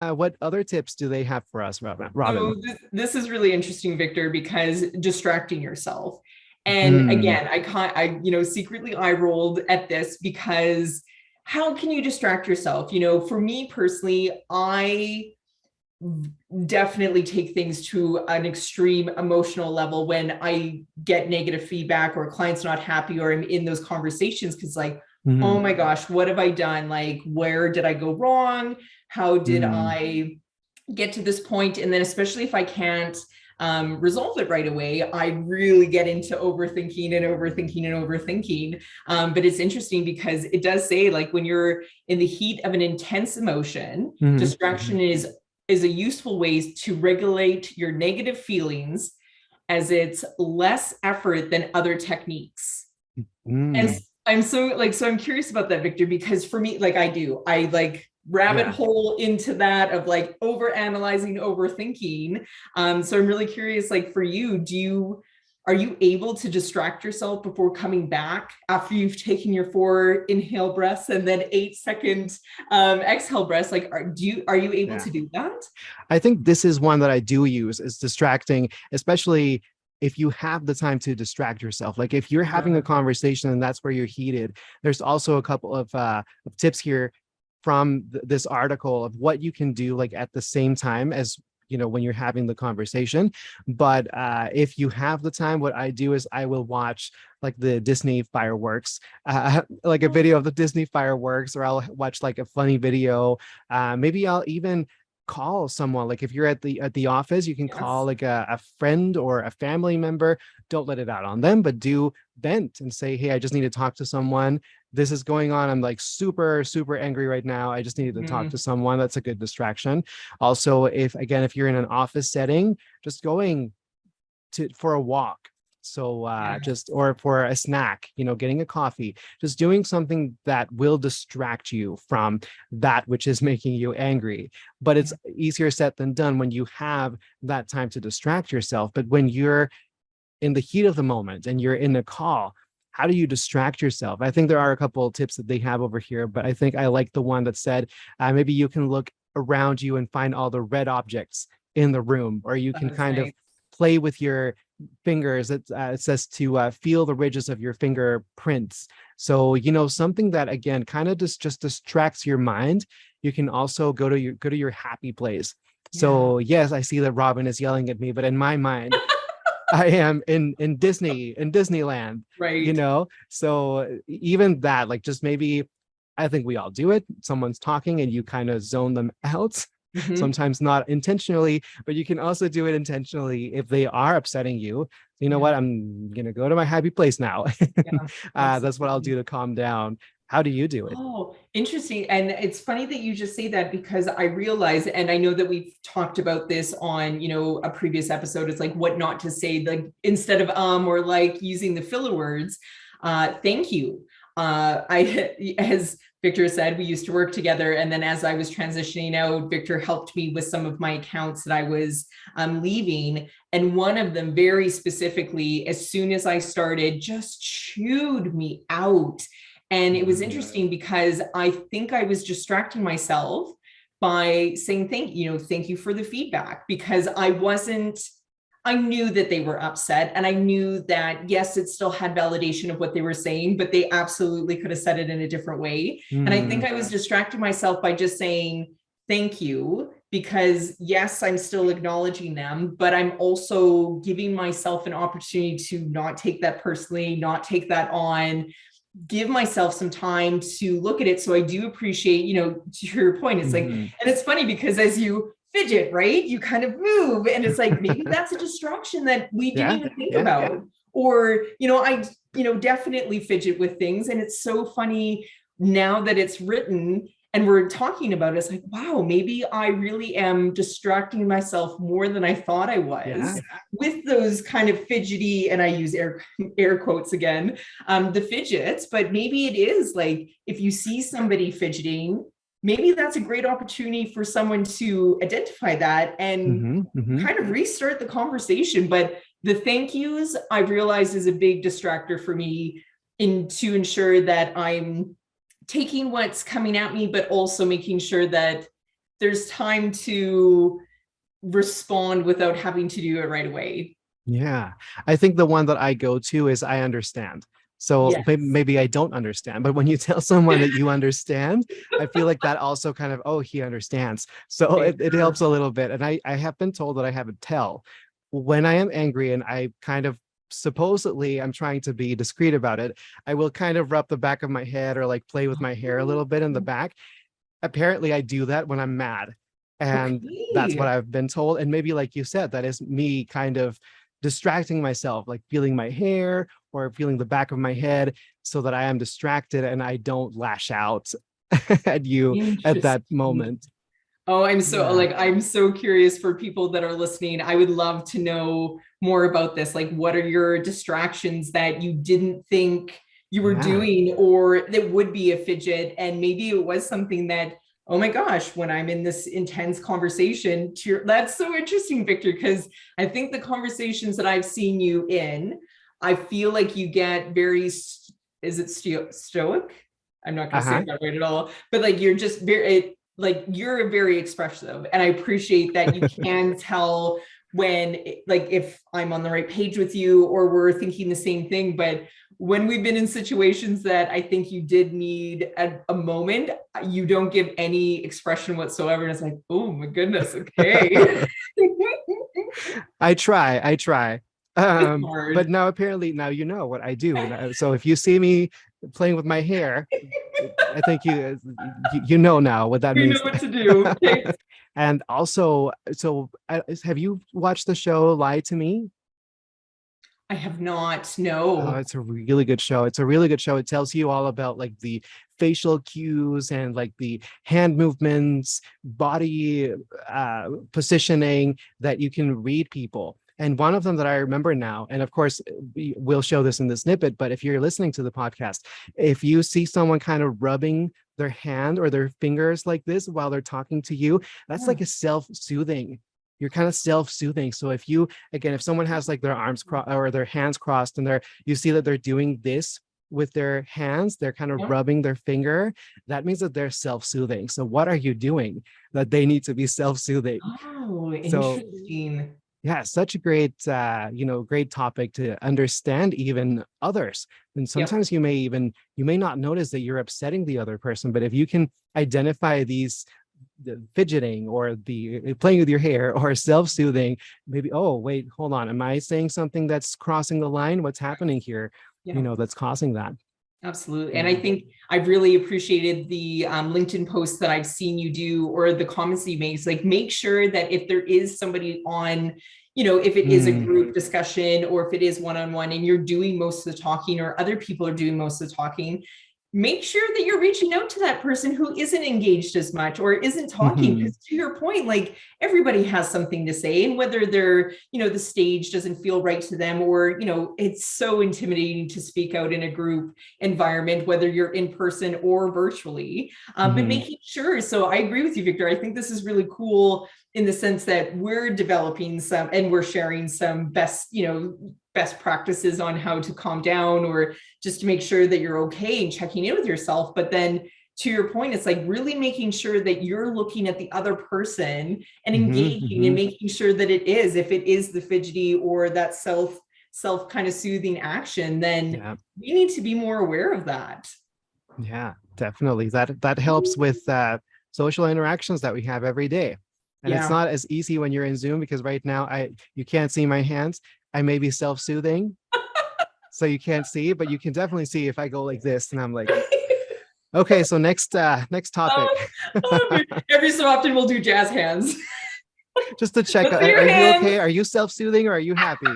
What other tips do they have for us, Robin? So this is really interesting, Victor, because distracting yourself. And Hmm. again, secretly I rolled at this because how can you distract yourself? For me personally, I definitely take things to an extreme emotional level when I get negative feedback or a client's not happy or I'm in those conversations because like, oh Hmm. my gosh, what have I done? Like, where did I go wrong? How did Hmm. I get to this point? And then especially if I can't resolve it right away, I really get into overthinking and overthinking and overthinking. But it's interesting because it does say like when you're in the heat of an intense emotion, Hmm. distraction is a useful way to regulate your negative feelings as it's less effort than other techniques. And Hmm. I'm curious about that, Victor, because for me, like I like rabbit Yeah. hole into that of like over analyzing, overthinking. So I'm really curious, like for you, are you able to distract yourself before coming back after you've taken your 4 inhale breaths and then 8 second exhale breaths? Like, are you able Yeah. to do that? I think this is one that I do use is distracting, especially if you have the time to distract yourself. Like if you're having a Uh-huh. conversation and that's where you're heated, there's also a couple of tips here from this article of what you can do like at the same time as when you're having the conversation. But if you have the time, what I do is I will watch like the Disney fireworks, like a video of the Disney fireworks, or I'll watch like a funny video. Maybe I'll even call someone. Like if you're at the office, you can call Yes. like a friend or a family member. Don't let it out on them, but do vent and say, hey, I just need to talk to someone. This is going on. I'm like super super angry right now. I just needed to talk to Mhm. someone. That's a good distraction. Also, if you're in an office setting, just going to for a walk, so Yes. just or for a snack, getting a coffee, just doing something that will distract you from that which is making you angry. But it's easier said than done when you have that time to distract yourself. But when you're in the heat of the moment and you're in a call, how do you distract yourself? I think there are a couple of tips that they have over here, but I think I like the one that said maybe you can look around you and find all the red objects in the room, or you can That is kind of nice. play with your fingers. It says to feel the ridges of your fingerprints. So something that again kind of just distracts your mind. You can also go to your happy place. Yeah. So yes, I see that Robin is yelling at me, but in my mind, I am in Disneyland, Right. So even that, like just maybe I think we all do it. Someone's talking and you kind of zone them out. Hmm. Sometimes not intentionally, but you can also do it intentionally if they are upsetting you. You know Yeah. what? I'm gonna go to my happy place now. Yeah. That's what I'll Absolutely. do to calm down. How do you do it? Oh, interesting. And it's funny that you just say that because I realize, and I know that we've talked about this on, a previous episode. It's like what not to say, like instead of or like using the filler words. Thank you. As Victor said, we used to work together. And then as I was transitioning out, Victor helped me with some of my accounts that I was leaving. And one of them, very specifically, as soon as I started, just chewed me out. And it was Mhm. interesting because I think I was distracting myself by saying thank you for the feedback because I knew that they were upset and I knew that yes, it still had validation of what they were saying, but they absolutely could have said it in a different way. And I think Mm. I was distracting myself by just saying thank you because yes, I'm still acknowledging them, but I'm also giving myself an opportunity to not take that personally, not take that on, give myself some time to look at it. So I do appreciate, to your point, it's like, Mhm. and it's funny because as you fidget, right, you kind of move, and it's like maybe that's a distraction that we didn't Yeah, even think yeah. about. Or, definitely fidget with things. And it's so funny now that it's written and we're talking about it, it's like, wow, maybe I really am distracting myself more than I thought I was Yeah. with those kind of fidgety, and I use air quotes again, the fidgets. But maybe it is like if you see somebody fidgeting, maybe that's a great opportunity for someone to identify that and Hmm. Hmm. kind of restart the conversation. But the thank yous, I've realized, is a big distractor for me to ensure that I'm taking what's coming at me, but also making sure that there's time to respond without having to do it right away. Yeah. I think the one that I go to is I understand. So Yes. maybe I don't understand, but when you tell someone that you understand, I feel like that also kind of, oh, he understands. So it helps a little bit. And I have been told that I have a tell when I am angry and I kind of supposedly I'm trying to be discreet about it. I will kind of rub the back of my head or like play with my hair a little bit in the back. Apparently I do that when I'm mad. And that's what Okay. I've been told. And maybe like you said, that is me kind of distracting myself, like feeling my hair or feeling the back of my head so that I am distracted and I don't lash out at you at that Interesting. moment. Oh, Yeah. I'm so curious for people that are listening. I would love to know more about this. Like, what are your distractions that you didn't think you were Yeah. doing, or that would be a fidget? And maybe it was something that, oh my gosh, when I'm in this intense conversation, that's so interesting, Victor, because I think the conversations that I've seen you in, I feel like you get very, is it stoic? I'm not going to say Uh-huh. it that right at all, but like you're just very, like you're very expressive, and I appreciate that you can tell when, like, if I'm on the right page with you or we're thinking the same thing. But when we've been in situations that I think you did need a moment, you don't give any expression whatsoever, and it's like, oh my goodness, okay. I try. It's But hard. now apparently now you know what I do. So if you see me playing with my hair, I think you know now what that We know means. what to do. Okay. And also, so have you watched the show Lie to Me? I have not, Oh, no. it's a really good show. It's a really good show. It tells you all about like the facial cues and like the hand movements, body positioning that you can read people. And one of them that I remember now, and of course, we'll show this in the snippet, but if you're listening to the podcast, if you see someone kind of rubbing their hand or their fingers like this while they're talking to you, that's Yeah. like a self-soothing. You're kind of self-soothing. So if you, again, if someone has like their arms crossed or their hands crossed and you see that they're doing this with their hands, they're kind of Yeah. rubbing their finger, that means that they're self-soothing. So what are you doing that they need to be self-soothing? Oh, So interesting. yeah, such a great great topic to understand even others. And Yep. sometimes you may not notice that you're upsetting the other person, but if you can identify these, the fidgeting or the playing with your hair or self-soothing, maybe, oh wait, hold on, am I saying something that's crossing the line? What's happening here, Yeah. that's causing that? Absolutely. And I Yeah. think I've really appreciated the LinkedIn posts that I've seen you do, or the comments that you make. Like, make sure that if there is somebody on, if it is a Mm. group discussion or if it is one-on-one and you're doing most of the talking or other people are doing most of the talking, make sure that you're reaching out to that person who isn't engaged as much or isn't talking. Mhm. Because to your point, like, everybody has something to say, and whether they're, the stage doesn't feel right to them, or, it's so intimidating to speak out in a group environment, whether you're in person or virtually. But Mhm. making sure, so I agree with you, Victor. I think this is really cool in the sense that we're developing some and we're sharing some best practices on how to calm down, or just to make sure that you're okay and checking in with yourself. But then, to your point, it's like really making sure that you're looking at the other person and Mhm. engaging and Mhm. making sure that if it is the fidgety or that self kind of soothing action, then Yeah. we need to be more aware of that. Yeah, definitely. That helps with social interactions that we have every day. And it's Yeah. not as easy when you're in Zoom because right now you can't see my hands. I may be self-soothing, so you can't see, but you can definitely see if I go like this and I'm like, okay, so next topic. Oh, every so often we'll do jazz hands. Just to check, Let's see your are you hands. okay? Are you self-soothing or are you happy?